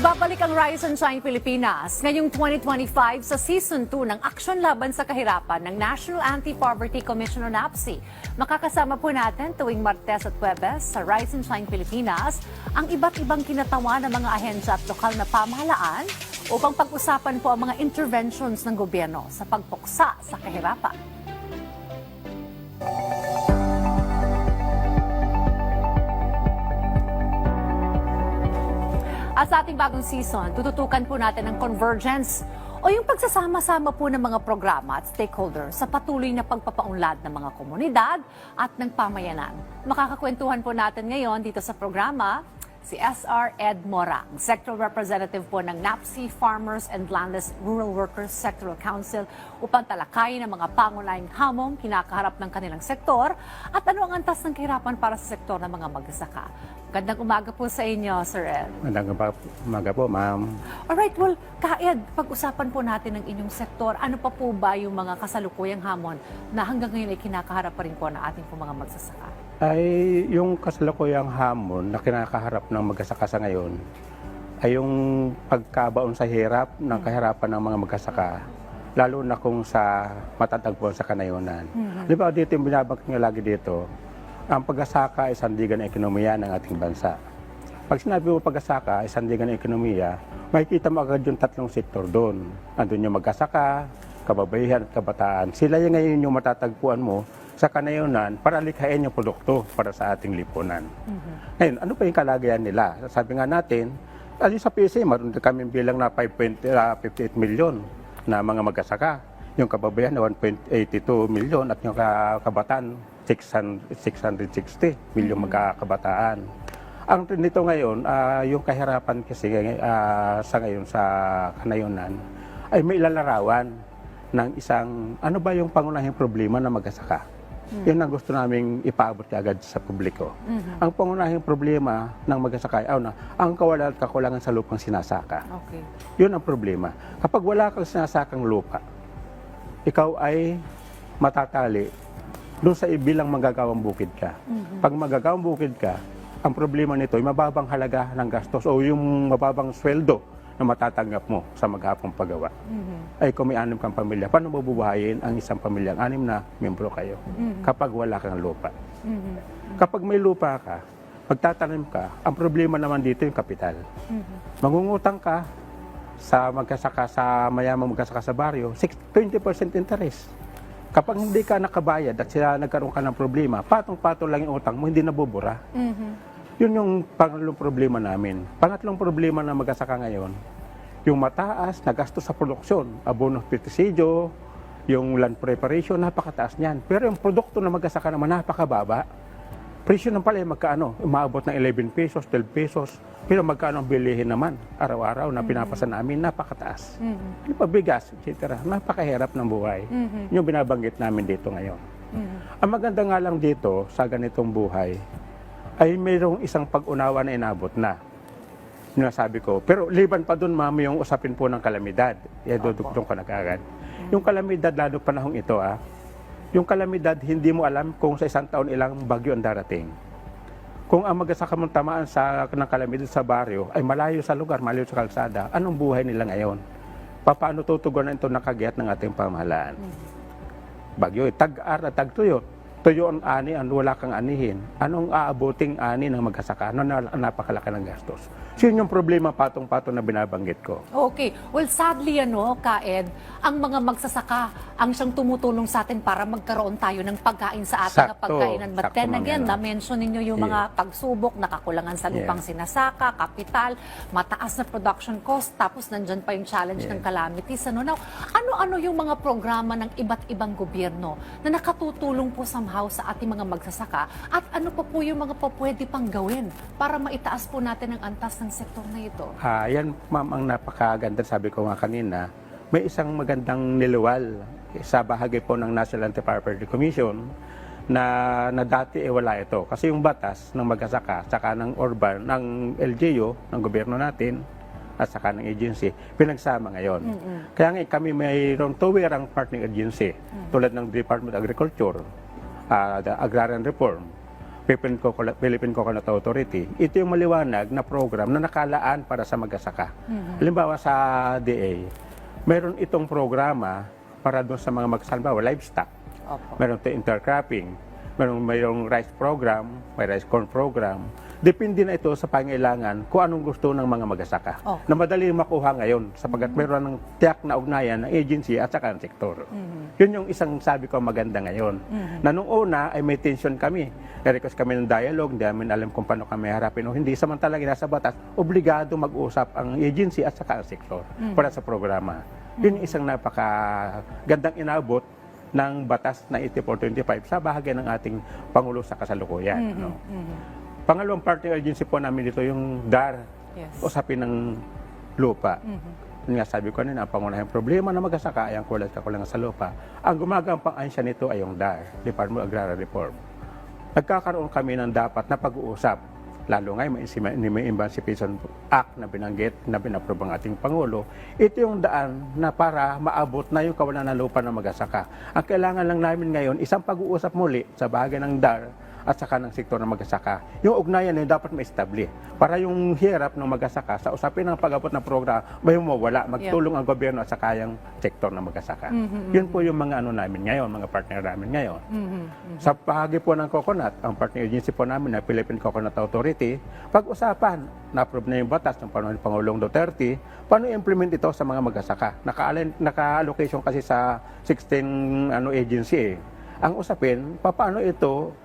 Nagbabalik ang Rise and Shine Pilipinas ngayong 2025 sa Season 2 ng Aksyon Laban sa Kahirapan ng National Anti-Poverty Commission o NAPSI. Makakasama po natin tuwing Martes at Huwebes sa Rise and Shine Pilipinas ang iba't ibang kinatawa ng mga ahensya at lokal na pamahalaan upang pag-usapan po ang mga interventions ng gobyerno sa pagpuksa sa kahirapan. At sa ating bagong season, tututukan po natin ang convergence o yung pagsasama-sama po ng mga programa at stakeholders sa patuloy na pagpapaunlad ng mga komunidad at ng pamayanan. Makakakwentuhan po natin ngayon dito sa programa si SR Ed Morang, Sectoral Representative po ng NAPSI Farmers and Landless Rural Workers Sectoral Council upang talakayin ang mga pangunahing hamong kinakaharap ng kanilang sektor at ano ang antas ng kahirapan para sa sektor ng mga magsasaka. Magandang umaga po sa inyo, Sir Ed. Magandang umaga po, ma'am. Alright, well, Ka-Ed, pag-usapan po natin ng inyong sektor. Ano pa po ba yung mga kasalukuyang hamon na hanggang ngayon ay kinakaharap pa rin po ng ating po mga magsasaka? Ay, yung kasalukuyang hamon na kinakaharap ng magsasaka sa ngayon ay yung pagkabaon sa hirap ng kahirapan ng mga magsasaka, lalo na kung sa matatagpuan sa kanayunan. Di ba dito yung binabangkit nyo lagi dito, ang pag-asaka ay sandigan ng ekonomiya ng ating bansa. Pag sinabi mo pag-asaka ay sandigan ng ekonomiya, makikita mo agad yung tatlong sektor doon. Andun yung mag-asaka, kababaihan at kabataan. Sila yung ngayon yung matatagpuan mo sa kanayunan para likhain yung produkto para sa ating lipunan. Ngayon, ano pa yung kalagayan nila? Sabi nga natin, alin sa PSA, maroon kami bilang na 58 million na mga mag-asaka. Yung kababaihan na 1.82 million at yung kabataan 660 million magkakabataan. Ang nito ngayon, yung kahirapan kasi sa ngayon sa kanayunan ay may ilalarawan ng isang, ano ba yung pangunahing problema ng mag-asaka? Yun ang gusto naming ipaabot agad sa publiko. Ang pangunahing problema ng mag-asaka ay ang kawalan at kakulangan sa lupang sinasaka. Okay. Yun ang problema. Kapag wala kang sinasakang lupa, ikaw ay matatali doon sa ibilang manggagawang bukid ka. Pag manggagawang bukid ka, ang problema nito ay mababang halaga ng gastos o yung mababang sweldo na matatanggap mo sa maghapong paggawa. Ay kung may 6 kang pamilya, paano mabubuhayin ang isang pamilyang 6 na miyembro kayo kapag wala kang lupa? Kapag may lupa ka, magtatanim ka, ang problema naman dito yung kapital. Mangungutang ka sa magkasaka sa mayamang magkasaka sa baryo, 20% interest. Kapag hindi ka nakabayad at sila nagkaroon ka ng problema, patong-patong lang yung utang mo, hindi nabubura. Yun yung pangalawang problema namin. Pangatlong problema na mag-asaka ngayon, yung mataas na gasto sa produksyon, abono pestisidyo, yung land preparation, napakataas niyan. Pero yung produkto na mag-asaka naman, napakababa. Presyo ng palay magkaano, umaabot ng 11 pesos, 12 pesos. Pero magkano ang bilihin naman, araw-araw na pinapasa namin, napakataas. Yung pabigas, etc. Napakahirap ng buhay. Yung binabanggit namin dito ngayon. Ang maganda nga lang dito, sa ganitong buhay, ay mayroong isang pag-unawa na inabot na. Yung nasabi ko. Pero liban pa doon, ma'am, yung usapin po ng kalamidad. Dudugtong ko na agad. Yung kalamidad, lalo panahong ito, yung kalamidad, hindi mo alam kung sa isang taon ilang bagyo ang darating. Kung ang mag-asaka mong tamaan ng kalamidad sa baryo ay malayo sa lugar, malayo sa kalsada, anong buhay nila ngayon? Paano tutugunan ito ng kagiat ng ating pamahalaan? Bagyo, tag-ar at tag-tuyo. Tuyo ang ani, wala kang anihin. Anong aabuting ani ng mag-asaka? Napakalaki ng gastos. So yun yung problema patong-patong na binabanggit ko. Okay. Well, sadly, Ka-Ed, ang mga magsasaka ang siyang tumutulong sa atin para magkaroon tayo ng pagkain sa ating pagkainan. But then again, na-mention ninyo yung mga pagsubok, nakakulangan sa lupang sinasaka, kapital, mataas na production cost, tapos nandyan pa yung challenge ng calamities. Now, ano-ano yung mga programa ng iba't ibang gobyerno na nakatutulong po somehow sa ating mga magsasaka at ano pa po yung mga pwede pang gawin para maitaas po natin ang antas ng sektor na ito? Yan, ma'am, ang napakaganda. Sabi ko nga kanina, may isang magandang niluwal sa bahagi po ng National Anti-Poverty Commission na dati wala ito. Kasi yung batas ng mag-asaka, saka ng urban, ng LGU, ng gobyerno natin, at saka ng agency, pinagsama ngayon. Kaya nga kami mayroong tuwirang partner agency, tulad ng Department of Agriculture, the Agrarian Reform, Philippine Coconut Authority, ito yung maliwanag na program na nakalaan para sa mag-asaka. Halimbawa sa DA, meron itong programa para doon sa mga magsalbawa, livestock. Opo. Meron ito intercropping, mayroong rice program, may rice corn program. Depende na ito sa pangailangan kung anong gusto ng mga mag-asaka. Oh. Na madali makuha ngayon sapagkat meron ng tiyak na ugnayan ng agency at saka ng sektor. Yun yung isang sabi ko maganda ngayon. Na nung una ay may tension kami. I-request kami ng dialogue, hindi namin alam kung paano kami harapin o hindi. Samantalang nasa batas, obligado mag-usap ang agency at saka ang sektor para sa programa. Yun yung isang napakagandang inabot ng batas na 8425 sa bahagi ng ating Pangulo sa kasalukuyan. No? Pangalawang partner agency po namin dito yung DAR, Yes. usapin ng lupa. Yun nga sabi ko kanina, ang pangunahing problema na mag-asaka ay ang kakulangan sa lupa. Ang gumagampang ansya nito ay yung DAR, Department of Agrarian Reform. Nagkakaroon kami ng dapat na pag-uusap, lalo nga may Emancipation Act na binanggit, na binapprove ang ating Pangulo. Ito yung daan na para maabot na yung kawalan ng lupa ng mag-asaka. Ang kailangan lang namin ngayon, isang pag-uusap muli sa bahagi ng DAR at saka ng sektor ng mag-asaka. Yung ugnayan na yun dapat ma-establish para yung hirap ng mag-asaka sa usapin ng pag-abot ng programa may mawala, magtulong ang gobyerno at saka yung sektor ng mag-asaka. Yun po yung mga ano namin ngayon, mga partner namin ngayon. Sa bahagi po ng coconut, ang partner agency po namin na Philippine Coconut Authority, pag-usapan, na-approve na yung batas ng Pangulong Duterte, paano i-implement ito sa mga mag-asaka? Naka-allocation kasi sa 16 agency eh. Ang usapin, paano ito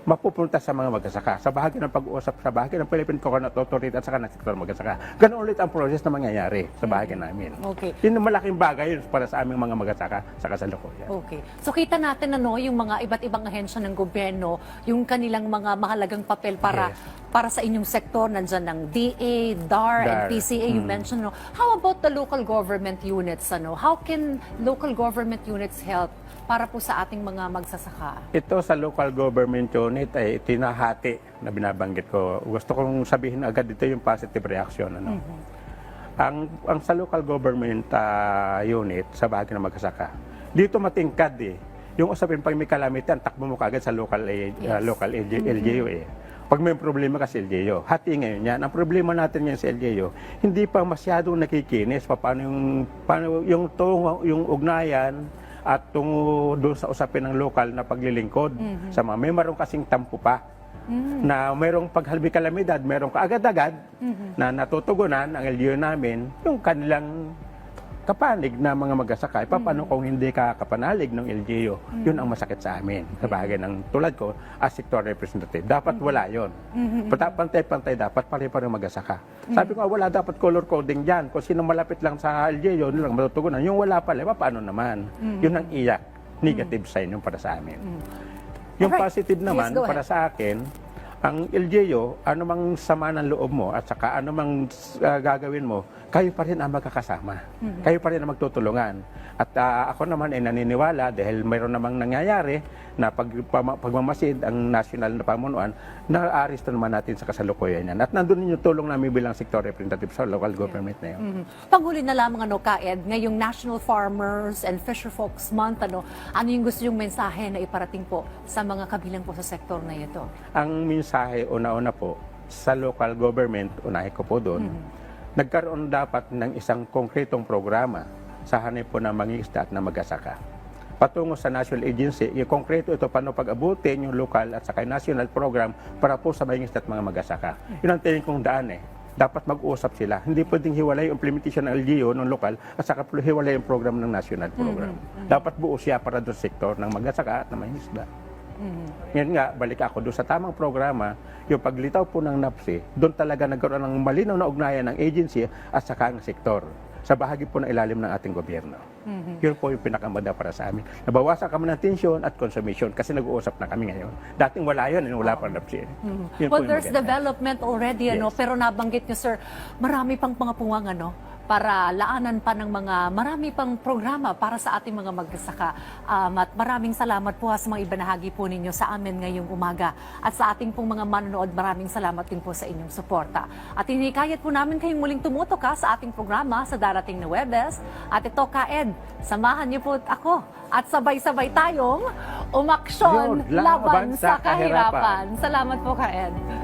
mapupunta sa mga mag-asaka sa bahagi ng pag-uusap sa bahagi ng Philippine Coconut Authority at saka ng sektor mag-asaka. Ganun ulit ang process na mangyayari sa bahagi namin. Okay. Yun ang malaking bagay para sa aming mga mag-asaka sa kasalukuyan. Okay. So kita natin yung mga iba't ibang ahensya ng gobyerno, yung kanilang mga mahalagang papel para Yes. para sa inyong sektor, nandyan ng DA, DAR, and PCA, you mentioned. How about the local government units? How can local government units help para po sa ating mga magsasaka? Ito sa local government unit ay tinahati na binabanggit ko. Gusto kong sabihin agad dito yung positive reaction. Ang sa local government unit sa bahagi ng mag-asaka, dito matingkad eh. Yung usapin pag may calamity, ang takbo mo kaagad sa local LGU eh. Pag may problema ka sa LGU, hati ngayon yan. Ang problema natin ngayon sa LGU, hindi pa masyadong nakikinis paano yung ugnayan at tungo doon sa usapin ng lokal na paglilingkod sa mga may marong kasing tampo pa na mayroong paghalbi-kalamidad, mayroong kaagad-agad na natutugunan ang LGU namin yung kanilang kapanig na mga mag-asaka. Paano kung hindi ka kapanalig ng LGU? Yun ang masakit sa amin. Sa bagay ng tulad ko, as sector representative. Dapat wala yun. Pantay-pantay dapat pare-pare mag-asaka. Sabi ko, wala dapat color coding dyan. Kung sino malapit lang sa LGU, yun lang matutugunan. Yung wala pala, paano naman? Yun ang iyak. Negative sign yung para sa amin. Yung Alright. positive naman, Yes, go ahead. para sa akin, ang LGU, anumang sama ng loob mo at saka anumang gagawin mo, kayo pa rin ang magkakasama. Kayo pa rin ang magtutulungan. At ako naman ay naniniwala dahil mayroon namang nangyayari na pagmamasid ang national na pamunuan, na-aresto naman natin sa kasalukuyan yan. At nandun yung tulong namin bilang sector representative sa local government na yun. Panghuli na lamang, Kaed, ngayong National Farmers and Fisher Folks Month, ano yung gusto yung mensahe na iparating po sa mga kabilang po sa sektor na ito? Ang mensahe, una-una po, sa local government, unahin ko po doon, nagkaroon dapat ng isang konkretong programa sa hanay po ng mangingisda at na mag-asaka. Patungo sa national agency, yung konkreto ito paano pag-abutin yung local at saka national program para po sa mangingisda at mga mag-asaka. Yun ang tingin kong daan eh. Dapat mag-usap sila. Hindi pwedeng hiwalay yung implementation ng LGU ng local at saka hiwalay yung program ng national program. Dapat buo siya para doon sa sektor ng mag-asaka at na mangingisda. Ngayon nga, balik ako doon sa tamang programa, yung paglitaw po ng NAPSI, doon talaga nagkaroon ng malinaw na ugnayan ng agency at saka ang sektor sa bahagi po ng ilalim ng ating gobyerno. Yun po yung pinakamaganda para sa amin. Nabawasan kami ng tensyon at consumption kasi nag-uusap na kami ngayon. Dating wala yun, wala pa NAPSI. Yun po Well, yung there's maganda. development already, Yes. pero nabanggit niyo, sir, marami pang mga puwang, para laanan pa ng mga marami pang programa para sa ating mga magsasaka. At maraming salamat po sa mga ibinahagi po ninyo sa amin ngayong umaga. At sa ating pong mga manonood, maraming salamat din po sa inyong suporta. At hinikayat po namin kayong muling tumutok sa ating programa sa darating na Webes. At ito, Ka-Ed, samahan niyo po ako at sabay-sabay tayong umaksyon Yun, laban laban sa sa kahirapan. kahirapan. Salamat po, Ka-Ed.